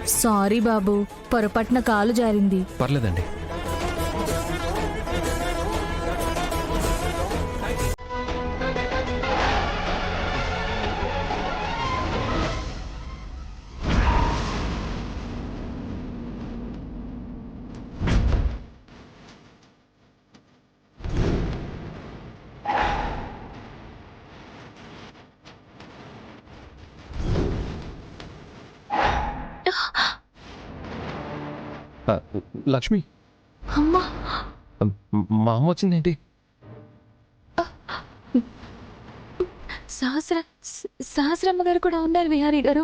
Sorry బాబు, పొరపాటున కాలు జారింది. పర్లేదండి. లక్ష్మి, అమ్మా, మా అమ్మ వచ్చిందేంటి? సహస్రమ్మ గారు కూడా ఉన్నారు విహారీ గారు.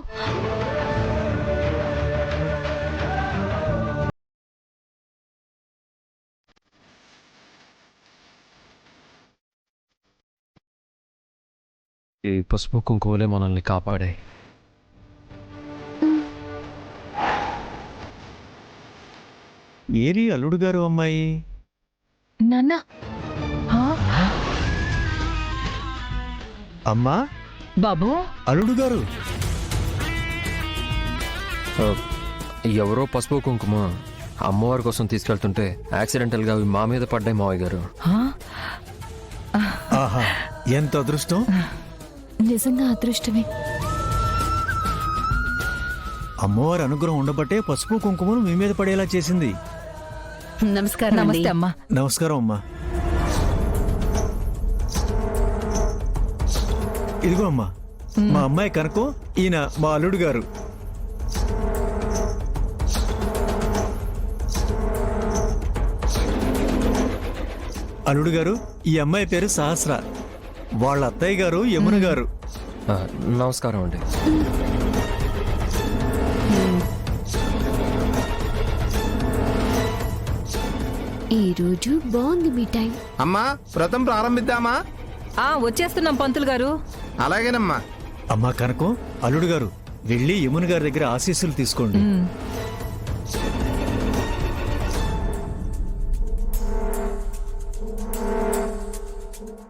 ఈ పసుపు కుంకుమలే మనల్ని కాపాడాయి. ఏరి అల్లుడు గారు అమ్మాయి? నాన్న, అమ్మా, బాబు, అల్లుడు గారు. ఎవరో పసుపు కుంకుమ అమ్మవారి కోసం తీసుకెళ్తుంటే యాక్సిడెంటల్గా అవి మా మీద పడ్డాయి మావయ్య గారు. ఆహా, ఎంత అదృష్టం. నిజంగా అదృష్టమే. అమ్మవారి అనుగ్రహం ఉండబట్టే పసుపు కుంకుమను మీ మీద పడేలా చేసింది. నమస్కారం. నమస్తే అమ్మా. నమస్కారం అమ్మా. ఇదిగో అమ్మా, మా అమ్మాయి కనకం, ఈయన మా అల్లుడు గారు. అల్లుడు గారు, ఈ అమ్మాయి పేరు సహస్ర, వాళ్ళ అత్తయ్య గారు యమున గారు. నమస్కారం అండి. ఈ రోజు బాగుంది మీ టైం. అమ్మా, వ్రతం ప్రారంభిద్దామా? వచ్చేస్తున్నాం పంతులు గారు. అలాగేనమ్మా. అమ్మా కనకం, అల్లుడు గారు వెళ్ళి యమున గారి దగ్గర ఆశీస్సులు తీసుకోండి.